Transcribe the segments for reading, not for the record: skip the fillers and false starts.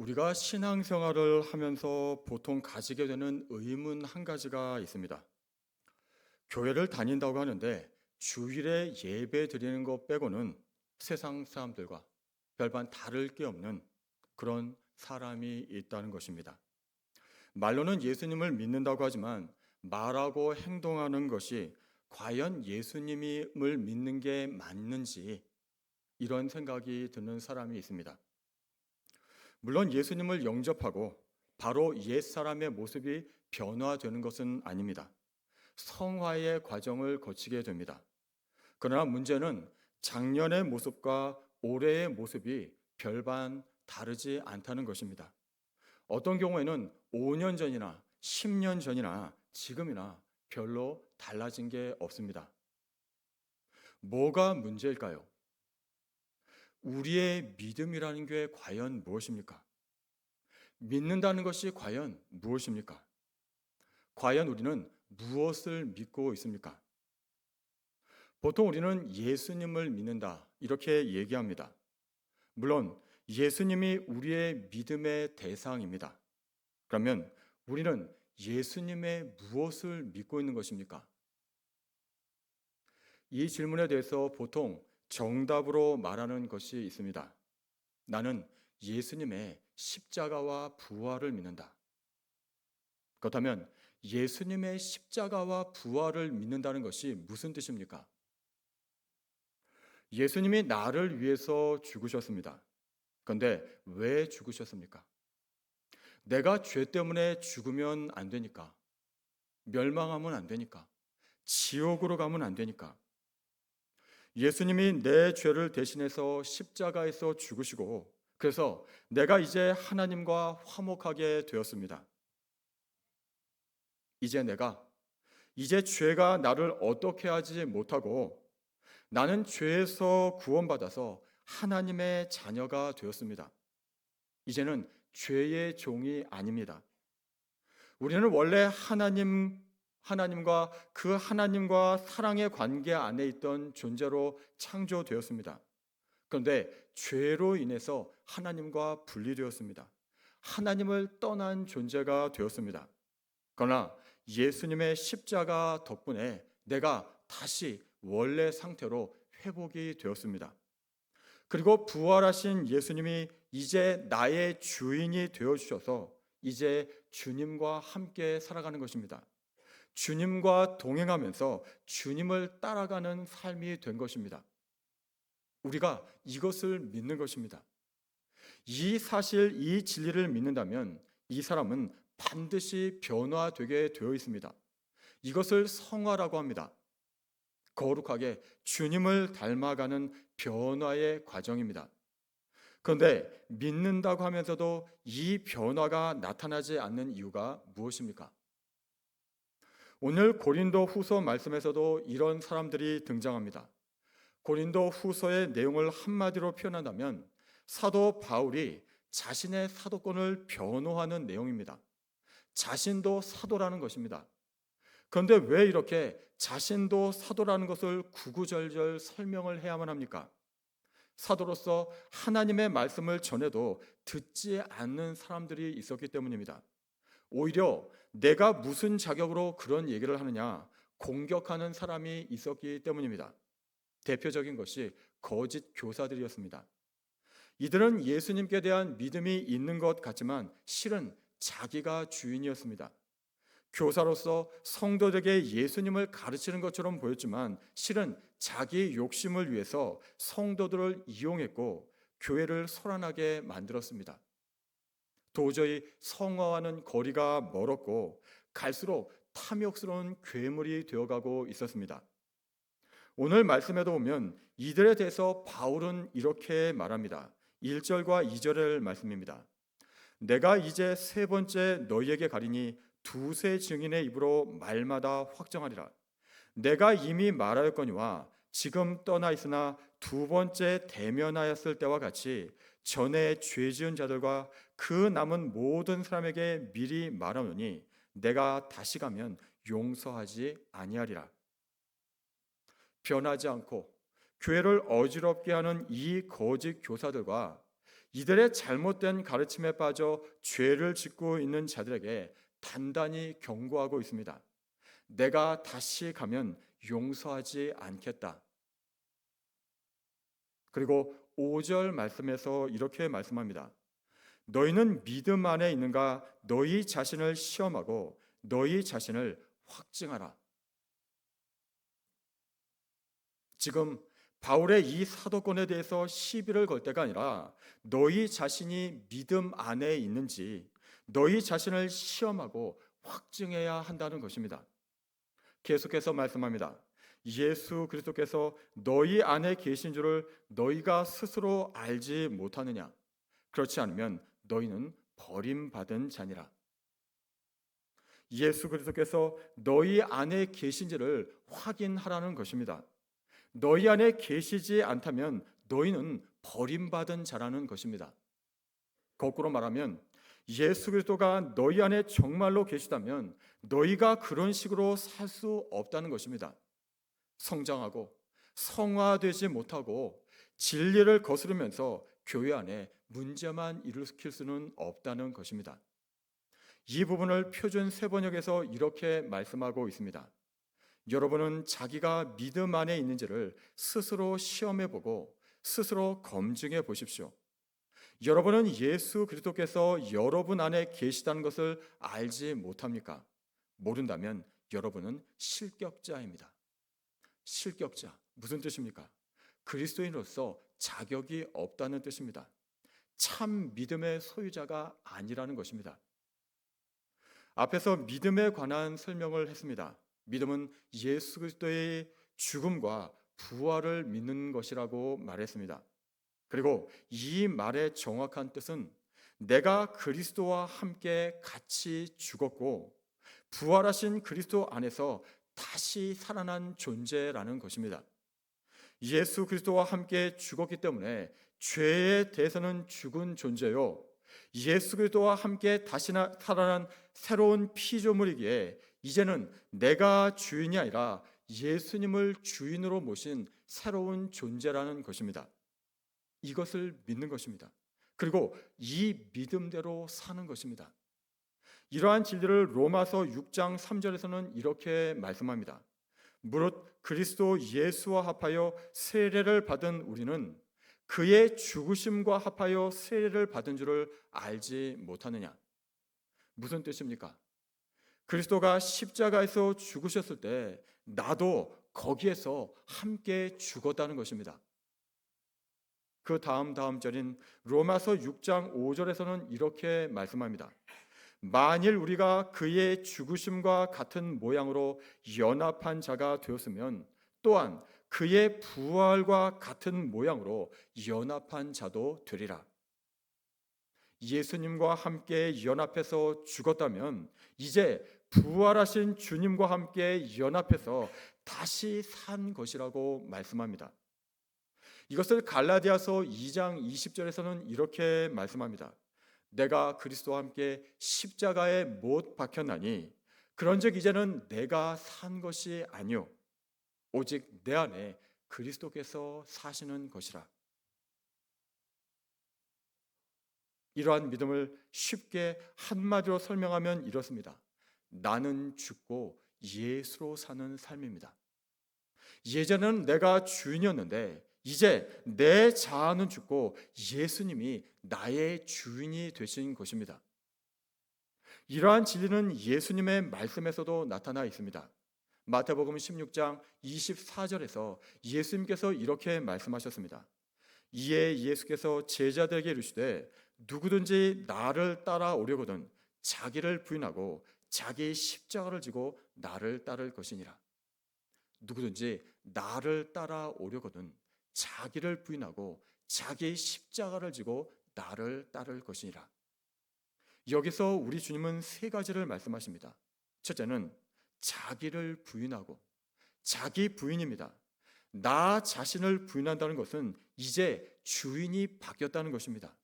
우리가 신앙생활을 하면서 보통 가지게 되는 의문 한 가지가 있습니다. 교회를 다닌다고 하는데 주일에 예배 드리는 것 빼고는 세상 사람들과 별반 다를 게 없는 그런 사람이 있다는 것입니다. 말로는 예수님을 믿는다고 하지만 말하고 행동하는 것이 과연 예수님을 믿는 게 맞는지 이런 생각이 드는 사람이 있습니다. 물론 예수님을 영접하고 바로 옛사람의 모습이 변화되는 것은 아닙니다. 성화의 과정을 거치게 됩니다. 그러나 문제는 작년의 모습과 올해의 모습이 별반 다르지 않다는 것입니다. 어떤 경우에는 5년 전이나 10년 전이나 지금이나 별로 달라진 게 없습니다. 뭐가 문제일까요? 우리의 믿음이라는 게 과연 무엇입니까? 믿는다는 것이 과연 무엇입니까? 과연 우리는 무엇을 믿고 있습니까? 보통 우리는 예수님을 믿는다, 이렇게 얘기합니다. 물론 예수님이 우리의 믿음의 대상입니다. 그러면 우리는 예수님의 무엇을 믿고 있는 것입니까? 이 질문에 대해서 보통 정답으로 말하는 것이 있습니다. 나는 예수님의 십자가와 부활을 믿는다. 그렇다면 예수님의 십자가와 부활을 믿는다는 것이 무슨 뜻입니까? 예수님이 나를 위해서 죽으셨습니다. 그런데 왜 죽으셨습니까? 내가 죄 때문에 죽으면 안 되니까, 멸망하면 안 되니까, 지옥으로 가면 안 되니까. 예수님이 내 죄를 대신해서 십자가에서 죽으시고, 그래서 내가 이제 하나님과 화목하게 되었습니다. 이제 죄가 나를 어떻게 하지 못하고 나는 죄에서 구원받아서 하나님의 자녀가 되었습니다. 이제는 죄의 종이 아닙니다. 우리는 원래 하나님과 그 하나님과 사랑의 관계 안에 있던 존재로 창조되었습니다. 그런데 죄로 인해서 하나님과 분리되었습니다. 하나님을 떠난 존재가 되었습니다. 그러나 예수님의 십자가 덕분에 내가 다시 원래 상태로 회복이 되었습니다. 그리고 부활하신 예수님이 이제 나의 주인이 되어주셔서 이제 주님과 함께 살아가는 것입니다. 주님과 동행하면서 주님을 따라가는 삶이 된 것입니다. 우리가 이것을 믿는 것입니다. 이 사실, 이 진리를 믿는다면 이 사람은 반드시 변화되게 되어 있습니다. 이것을 성화라고 합니다. 거룩하게 주님을 닮아가는 변화의 과정입니다. 그런데 믿는다고 하면서도 이 변화가 나타나지 않는 이유가 무엇입니까? 오늘 고린도 후서 말씀에서도 이런 사람들이 등장합니다. 고린도 후서의 내용을 한마디로 표현한다면 사도 바울이 자신의 사도권을 변호하는 내용입니다. 자신도 사도라는 것입니다. 그런데 왜 이렇게 자신도 사도라는 것을 구구절절 설명을 해야만 합니까? 사도로서 하나님의 말씀을 전해도 듣지 않는 사람들이 있었기 때문입니다. 오히려 내가 무슨 자격으로 그런 얘기를 하느냐 공격하는 사람이 있었기 때문입니다. 대표적인 것이 거짓 교사들이었습니다. 이들은 예수님께 대한 믿음이 있는 것 같지만 실은 자기가 주인이었습니다. 교사로서 성도들에게 예수님을 가르치는 것처럼 보였지만 실은 자기 욕심을 위해서 성도들을 이용했고 교회를 소란하게 만들었습니다. 도저히 성화와는 거리가 멀었고 갈수록 탐욕스러운 괴물이 되어가고 있었습니다. 오늘 말씀에도 보면 이들에 대해서 바울은 이렇게 말합니다. 1절과 2절의 말씀입니다. 내가 이제 세 번째 너희에게 가리니 두세 증인의 입으로 말마다 확정하리라. 내가 이미 말하였거니와 지금 떠나 있으나 두 번째 대면하였을 때와 같이 전에 죄 지은 자들과 그 남은 모든 사람에게 미리 말하노니 내가 다시 가면 용서하지 아니하리라. 변하지 않고 교회를 어지럽게 하는 이 거짓 교사들과 이들의 잘못된 가르침에 빠져 죄를 짓고 있는 자들에게 단단히 경고하고 있습니다. 내가 다시 가면 용서하지 않겠다. 그리고 5절 말씀에서 이렇게 말씀합니다. 너희는 믿음 안에 있는가? 너희 자신을 시험하고 너희 자신을 확증하라. 지금 바울의 이 사도권에 대해서 시비를 걸 때가 아니라 너희 자신이 믿음 안에 있는지 너희 자신을 시험하고 확증해야 한다는 것입니다. 계속해서 말씀합니다. 예수 그리스도께서 너희 안에 계신 줄을 너희가 스스로 알지 못하느냐? 그렇지 않으면 너희는 버림받은 자니라. 예수 그리스도께서 너희 안에 계신지를 확인하라는 것입니다. 너희 안에 계시지 않다면 너희는 버림받은 자라는 것입니다. 거꾸로 말하면 예수 그리스도가 너희 안에 정말로 계시다면 너희가 그런 식으로 살 수 없다는 것입니다. 성장하고 성화되지 못하고 진리를 거스르면서 교회 안에 문제만 일으킬 수는 없다는 것입니다. 이 부분을 표준 세번역에서 이렇게 말씀하고 있습니다. 여러분은 자기가 믿음 안에 있는지를 스스로 시험해 보고 스스로 검증해 보십시오. 여러분은 예수 그리스도께서 여러분 안에 계시다는 것을 알지 못합니까? 모른다면 여러분은 실격자입니다. 실격자, 무슨 뜻입니까? 그리스도인으로서 자격이 없다는 뜻입니다. 참 믿음의 소유자가 아니라는 것입니다. 앞에서 믿음에 관한 설명을 했습니다. 믿음은 예수 그리스도의 죽음과 부활을 믿는 것이라고 말했습니다. 그리고 이 말의 정확한 뜻은 내가 그리스도와 함께 같이 죽었고 부활하신 그리스도 안에서 다시 살아난 존재라는 것입니다. 예수 그리스도와 함께 죽었기 때문에 죄에 대해서는 죽은 존재요, 예수 그리스도와 함께 다시 살아난 새로운 피조물이기에 이제는 내가 주인이 아니라 예수님을 주인으로 모신 새로운 존재라는 것입니다. 이것을 믿는 것입니다. 그리고 이 믿음대로 사는 것입니다. 이러한 진리를 로마서 6장 3절에서는 이렇게 말씀합니다. 무릇 그리스도 예수와 합하여 세례를 받은 우리는 그의 죽으심과 합하여 세례를 받은 줄을 알지 못하느냐? 무슨 뜻입니까? 그리스도가 십자가에서 죽으셨을 때 나도 거기에서 함께 죽었다는 것입니다. 그 다음 절인 로마서 6장 5절에서는 이렇게 말씀합니다. 만일 우리가 그의 죽으심과 같은 모양으로 연합한 자가 되었으면 또한 그의 부활과 같은 모양으로 연합한 자도 되리라. 예수님과 함께 연합해서 죽었다면 이제 부활하신 주님과 함께 연합해서 다시 산 것이라고 말씀합니다. 이것을 갈라디아서 2장 20절에서는 이렇게 말씀합니다. 내가 그리스도와 함께 십자가에 못 박혔나니 그런즉 이제는 내가 산 것이 아니요 오직 내 안에 그리스도께서 사시는 것이라. 이러한 믿음을 쉽게 한마디로 설명하면 이렇습니다. 나는 죽고 예수로 사는 삶입니다. 예전에는 내가 주인이었는데 이제 내 자아는 죽고 예수님이 나의 주인이 되신 것입니다. 이러한 진리는 예수님의 말씀에서도 나타나 있습니다. 마태복음 16장 24절에서 예수님께서 이렇게 말씀하셨습니다. 이에 예수께서 제자들에게 이르시되 누구든지 나를 따라오려거든 자기를 부인하고 자기 십자가를 지고 나를 따를 것이니라. 누구든지 나를 따라오려거든 자기를 부인하고 자기 십자가를 지고 나를 따를 것이니라. 여기서 우리 주님은 세 가지를 말씀하십니다. 첫째는 자기를 부인하고, 자기 부인입니다. 나 자신을 부인한다는 것은 이제 주인이 바뀌었다는 것입니다.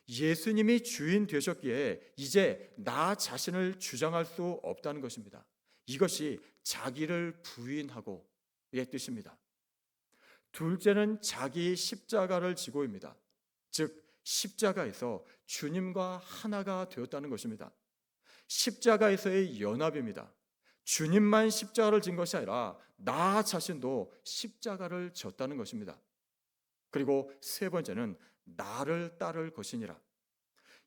예수님이 주인 되셨기에 이제 나 자신을 주장할 수 없다는 것입니다. 이것이 자기를 부인하고의 뜻입니다. 둘째는 자기 십자가를 지고입니다. 즉 십자가에서 주님과 하나가 되었다는 것입니다. 십자가에서의 연합입니다. 주님만 십자가를 진 것이 아니라 나 자신도 십자가를 졌다는 것입니다. 그리고 세 번째는 나를 따를 것이니라.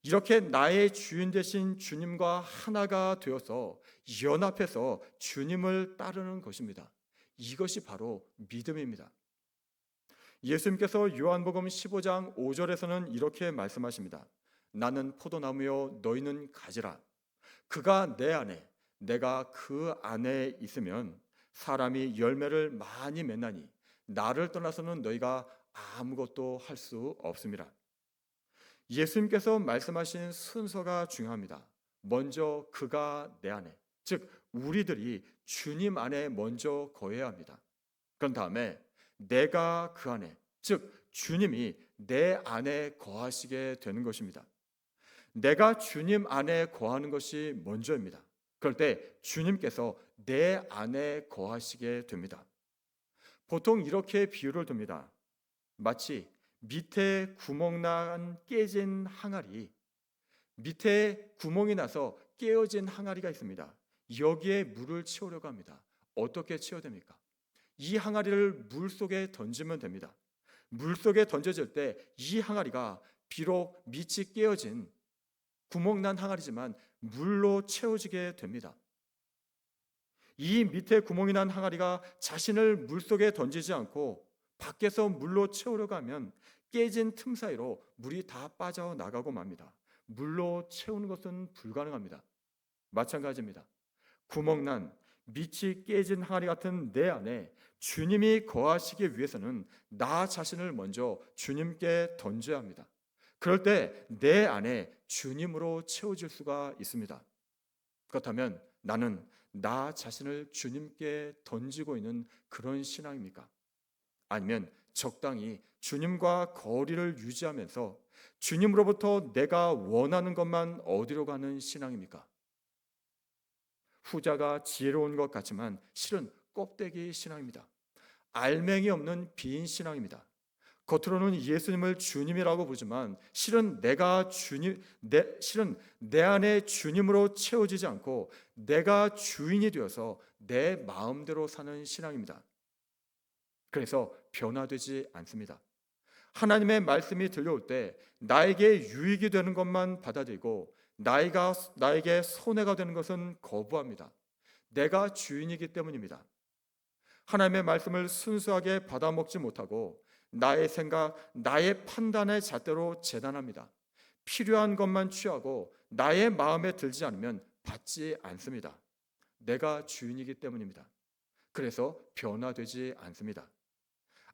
이렇게 나의 주인 되신 주님과 하나가 되어서 연합해서 주님을 따르는 것입니다. 이것이 바로 믿음입니다. 예수님께서 요한복음 15장 5절에서는 이렇게 말씀하십니다. 나는 포도나무요 너희는 가지라. 그가 내 안에 내가 그 안에 있으면 사람이 열매를 많이 맺나니 나를 떠나서는 너희가 아무것도 할 수 없습니다. 예수님께서 말씀하신 순서가 중요합니다. 먼저 그가 내 안에, 즉 우리들이 주님 안에 먼저 거해야 합니다. 그런 다음에 내가 그 안에, 즉 주님이 내 안에 거하시게 되는 것입니다. 내가 주님 안에 거하는 것이 먼저입니다. 그럴 때 주님께서 내 안에 거하시게 됩니다. 보통 이렇게 비유를 듭니다. 마치 밑에 구멍 난 깨진 항아리, 밑에 구멍이 나서 깨어진 항아리가 있습니다. 여기에 물을 채우려고 합니다. 어떻게 채워야 됩니까? 이 항아리를 물 속에 던지면 됩니다. 물 속에 던져질 때 이 항아리가 비록 밑이 깨어진 구멍난 항아리지만 물로 채워지게 됩니다. 이 밑에 구멍이 난 항아리가 자신을 물 속에 던지지 않고 밖에서 물로 채우려고 하면 깨진 틈 사이로 물이 다 빠져나가고 맙니다. 물로 채우는 것은 불가능합니다. 마찬가지입니다. 구멍난 밑이 깨진 항아리 같은 내 안에 주님이 거하시기 위해서는 나 자신을 먼저 주님께 던져야 합니다. 그럴 때 내 안에 주님으로 채워질 수가 있습니다. 그렇다면 나는 나 자신을 주님께 던지고 있는 그런 신앙입니까? 아니면 적당히 주님과 거리를 유지하면서 주님으로부터 내가 원하는 것만 얻으려고 하는 신앙입니까? 후자가 지혜로운 것 같지만 실은 껍데기 신앙입니다. 알맹이 없는 빈 신앙입니다. 겉으로는 예수님을 주님이라고 부르지만 실은 내 안에 주님으로 채워지지 않고 내가 주인이 되어서 내 마음대로 사는 신앙입니다. 그래서 변화되지 않습니다. 하나님의 말씀이 들려올 때 나에게 유익이 되는 것만 받아들이고 나에게 손해가 되는 것은 거부합니다. 내가 주인이기 때문입니다. 하나님의 말씀을 순수하게 받아먹지 못하고 나의 생각, 나의 판단의 잣대로 재단합니다. 필요한 것만 취하고 나의 마음에 들지 않으면 받지 않습니다. 내가 주인이기 때문입니다. 그래서 변화되지 않습니다.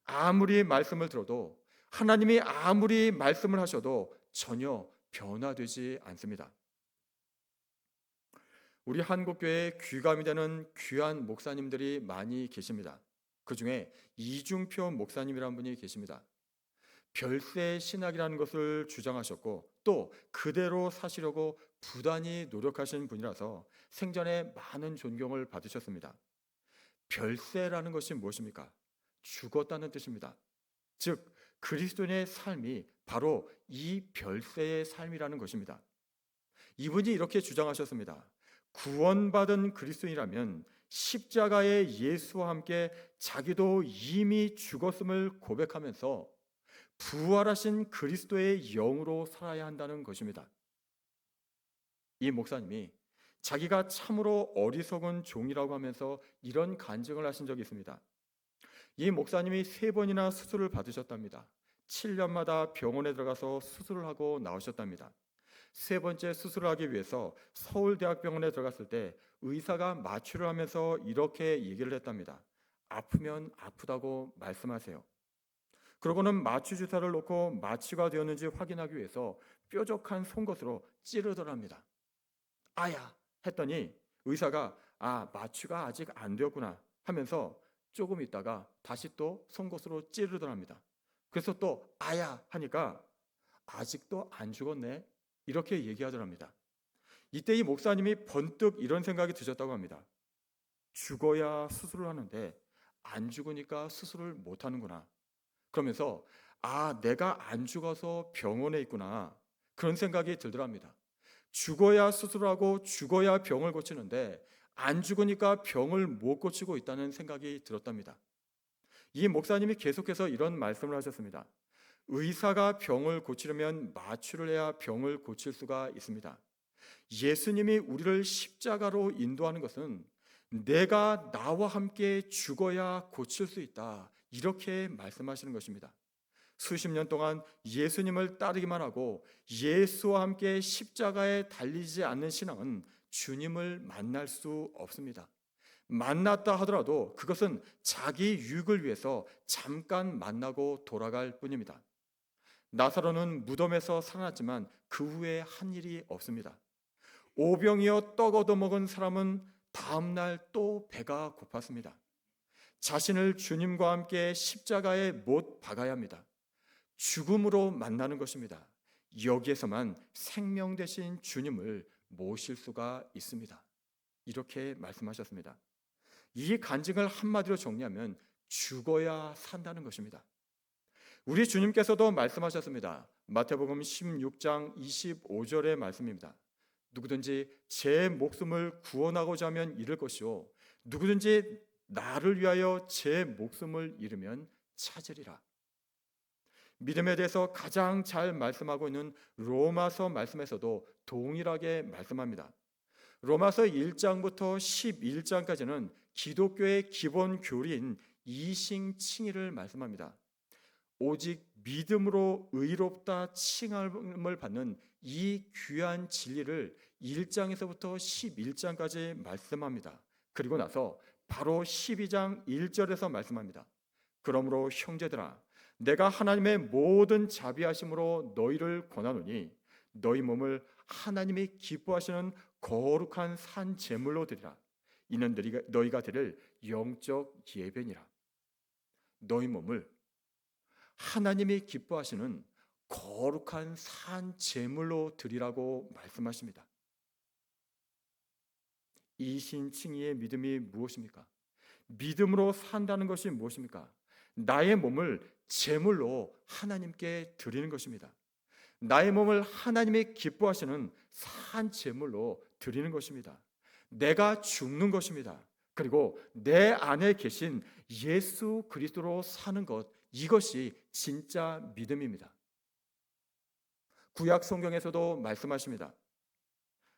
아무리 말씀을 들어도 하나님이 아무리 말씀을 하셔도 전혀 변화되지 않습니다. 우리 한국교회에 귀감이 되는 귀한 목사님들이 많이 계십니다. 그 중에 이중표 목사님이라는 분이 계십니다. 별세 신학이라는 것을 주장하셨고 또 그대로 사시려고 부단히 노력하신 분이라서 생전에 많은 존경을 받으셨습니다. 별세라는 것이 무엇입니까? 죽었다는 뜻입니다. 즉 그리스도인의 삶이 바로 이 별세의 삶이라는 것입니다. 이분이 이렇게 주장하셨습니다. 구원받은 그리스도인이라면 십자가의 예수와 함께 자기도 이미 죽었음을 고백하면서 부활하신 그리스도의 영으로 살아야 한다는 것입니다. 이 목사님이 자기가 참으로 어리석은 종이라고 하면서 이런 간증을 하신 적이 있습니다. 이 목사님이 3번이나 수술을 받으셨답니다. 7년마다 병원에 들어가서 수술을 하고 나오셨답니다. 3번째 수술을 하기 위해서 서울대학병원에 들어갔을 때 의사가 마취를 하면서 이렇게 얘기를 했답니다. 아프면 아프다고 말씀하세요. 그러고는 마취 주사를 놓고 마취가 되었는지 확인하기 위해서 뾰족한 송곳으로 찌르더랍니다. 아야 했더니 의사가 마취가 아직 안 되었구나 하면서 조금 있다가 다시 또 송곳으로 찌르더랍니다. 그래서 또 아야 하니까 아직도 안 죽었네 이렇게 얘기하더랍니다. 이때 이 목사님이 번뜩 이런 생각이 드셨다고 합니다. 죽어야 수술을 하는데 안 죽으니까 수술을 못 하는구나. 그러면서 아, 내가 안 죽어서 병원에 있구나. 그런 생각이 들더랍니다. 죽어야 수술하고 죽어야 병을 고치는데 안 죽으니까 병을 못 고치고 있다는 생각이 들었답니다. 이 목사님이 계속해서 이런 말씀을 하셨습니다. 의사가 병을 고치려면 마취를 해야 병을 고칠 수가 있습니다. 예수님이 우리를 십자가로 인도하는 것은 내가 나와 함께 죽어야 고칠 수 있다. 이렇게 말씀하시는 것입니다. 수십 년 동안 예수님을 따르기만 하고 예수와 함께 십자가에 달리지 않는 신앙은 주님을 만날 수 없습니다. 만났다 하더라도 그것은 자기 유익을 위해서 잠깐 만나고 돌아갈 뿐입니다. 나사로는 무덤에서 살아났지만 그 후에 한 일이 없습니다. 오병이어 떡 얻어먹은 사람은 다음날 또 배가 고팠습니다. 자신을 주님과 함께 십자가에 못 박아야 합니다. 죽음으로 만나는 것입니다. 여기에서만 생명 되신 주님을 모실 수가 있습니다. 이렇게 말씀하셨습니다. 이 간증을 한마디로 정리하면 죽어야 산다는 것입니다. 우리 주님께서도 말씀하셨습니다. 마태복음 16장 25절의 말씀입니다. 누구든지 제 목숨을 구원하고자 하면 잃을 것이요 누구든지 나를 위하여 제 목숨을 잃으면 찾으리라. 믿음에 대해서 가장 잘 말씀하고 있는 로마서 말씀에서도 동일하게 말씀합니다. 로마서 1장부터 11장까지는 기독교의 기본 교리인 이신칭의를 말씀합니다. 오직 믿음으로 의롭다 칭함을 받는 이 귀한 진리를 1장에서부터 11장까지 말씀합니다. 그리고 나서 바로 12장 1절에서 말씀합니다. 그러므로 형제들아 내가 하나님의 모든 자비하심으로 너희를 권하노니 너희 몸을 하나님이 기뻐하시는 거룩한 산 제물로 드리라. 이는 너희가 드릴 영적 예배니라. 너희 몸을 하나님이 기뻐하시는 거룩한 산 제물로 드리라고 말씀하십니다. 이신칭의의 믿음이 무엇입니까? 믿음으로 산다는 것이 무엇입니까? 나의 몸을 제물로 하나님께 드리는 것입니다. 나의 몸을 하나님이 기뻐하시는 산 제물로 드리는 것입니다. 내가 죽는 것입니다. 그리고 내 안에 계신 예수 그리스도로 사는 것, 이것이 진짜 믿음입니다. 구약 성경에서도 말씀하십니다.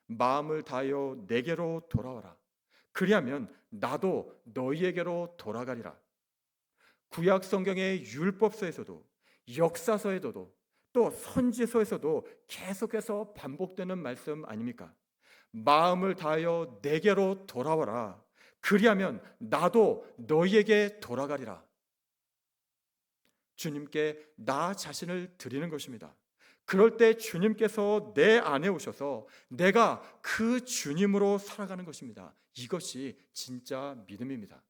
마음을 다하여 내게로 돌아와라. 그리하면 나도 너희에게로 돌아가리라. 구약 성경의 율법서에서도 역사서에서도 또 선지서에서도 계속해서 반복되는 말씀 아닙니까? 마음을 다하여 내게로 돌아와라. 그리하면 나도 너희에게 돌아가리라. 주님께 나 자신을 드리는 것입니다. 그럴 때 주님께서 내 안에 오셔서 내가 그 주님으로 살아가는 것입니다. 이것이 진짜 믿음입니다.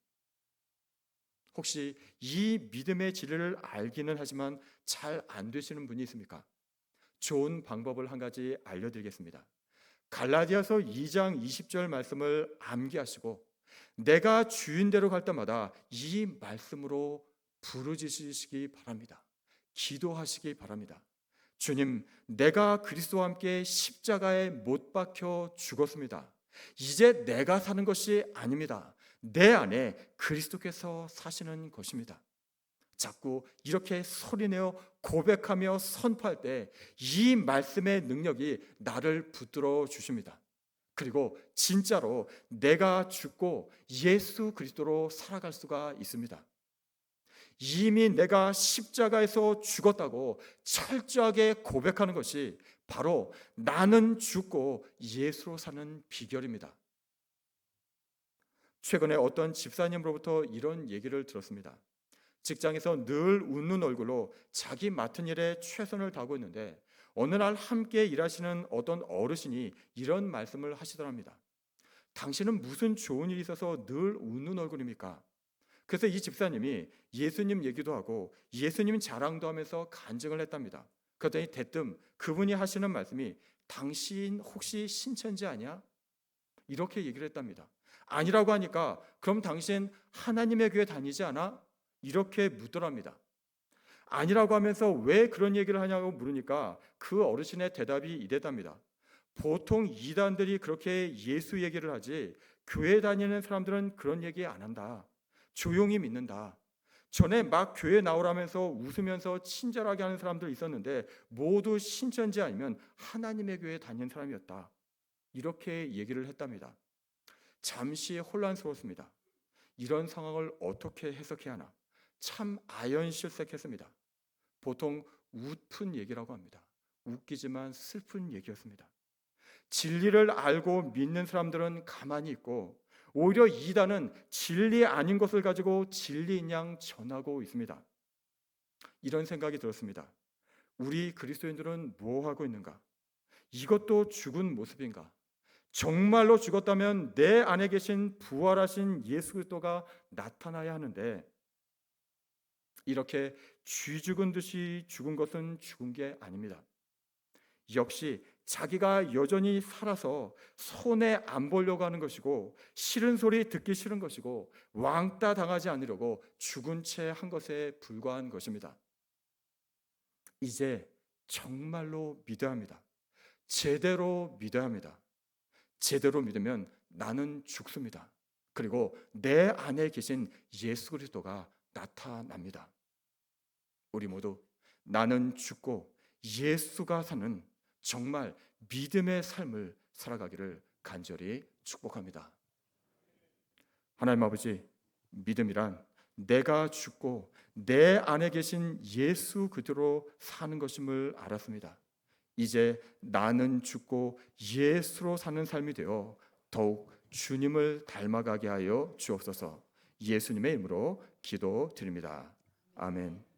혹시 이 믿음의 진리를 알기는 하지만 잘 안 되시는 분이 있습니까? 좋은 방법을 한 가지 알려드리겠습니다. 갈라디아서 2장 20절 말씀을 암기하시고 내가 주인대로 갈 때마다 이 말씀으로 부르짖으시기 바랍니다. 기도하시기 바랍니다. 주님, 내가 그리스도와 함께 십자가에 못 박혀 죽었습니다. 이제 내가 사는 것이 아닙니다. 내 안에 그리스도께서 사시는 것입니다. 자꾸 이렇게 소리내어 고백하며 선포할 때 이 말씀의 능력이 나를 붙들어 주십니다. 그리고 진짜로 내가 죽고 예수 그리스도로 살아갈 수가 있습니다. 이미 내가 십자가에서 죽었다고 철저하게 고백하는 것이 바로 나는 죽고 예수로 사는 비결입니다. 최근에 어떤 집사님으로부터 이런 얘기를 들었습니다. 직장에서 늘 웃는 얼굴로 자기 맡은 일에 최선을 다하고 있는데 어느 날 함께 일하시는 어떤 어르신이 이런 말씀을 하시더랍니다. 당신은 무슨 좋은 일이 있어서 늘 웃는 얼굴입니까? 그래서 이 집사님이 예수님 얘기도 하고 예수님 자랑도 하면서 간증을 했답니다. 그랬더니 대뜸 그분이 하시는 말씀이 당신 혹시 신천지 아니야? 이렇게 얘기를 했답니다. 아니라고 하니까 그럼 당신 하나님의 교회 다니지 않아? 이렇게 묻더랍니다. 아니라고 하면서 왜 그런 얘기를 하냐고 물으니까 그 어르신의 대답이 이랬답니다. 보통 이단들이 그렇게 예수 얘기를 하지 교회 다니는 사람들은 그런 얘기 안 한다. 조용히 믿는다. 전에 막 교회 나오라면서 웃으면서 친절하게 하는 사람들 있었는데 모두 신천지 아니면 하나님의 교회에 다니는 사람이었다. 이렇게 얘기를 했답니다. 잠시 혼란스러웠습니다. 이런 상황을 어떻게 해석해야 하나? 참 아연실색했습니다. 보통 웃픈 얘기라고 합니다. 웃기지만 슬픈 얘기였습니다. 진리를 알고 믿는 사람들은 가만히 있고 오히려 이단은 진리 아닌 것을 가지고 진리인 양 전하고 있습니다. 이런 생각이 들었습니다. 우리 그리스도인들은 뭐 하고 있는가? 이것도 죽은 모습인가? 정말로 죽었다면 내 안에 계신 부활하신 예수 그리스도가 나타나야 하는데 이렇게 쥐 죽은 듯이 죽은 것은 죽은 게 아닙니다. 역시 자기가 여전히 살아서 손해 안 보려고 하는 것이고 싫은 소리 듣기 싫은 것이고 왕따 당하지 않으려고 죽은 채 한 것에 불과한 것입니다. 이제 정말로 믿어야 합니다. 제대로 믿어야 합니다. 제대로 믿으면 나는 죽습니다. 그리고 내 안에 계신 예수 그리스도가 나타납니다. 우리 모두 나는 죽고 예수가 사는 정말 믿음의 삶을 살아가기를 간절히 축복합니다. 하나님 아버지, 믿음이란 내가 죽고 내 안에 계신 예수 그대로 사는 것임을 알았습니다. 이제 나는 죽고 예수로 사는 삶이 되어 더욱 주님을 닮아가게 하여 주옵소서. 예수님의 이름으로 기도드립니다. 아멘.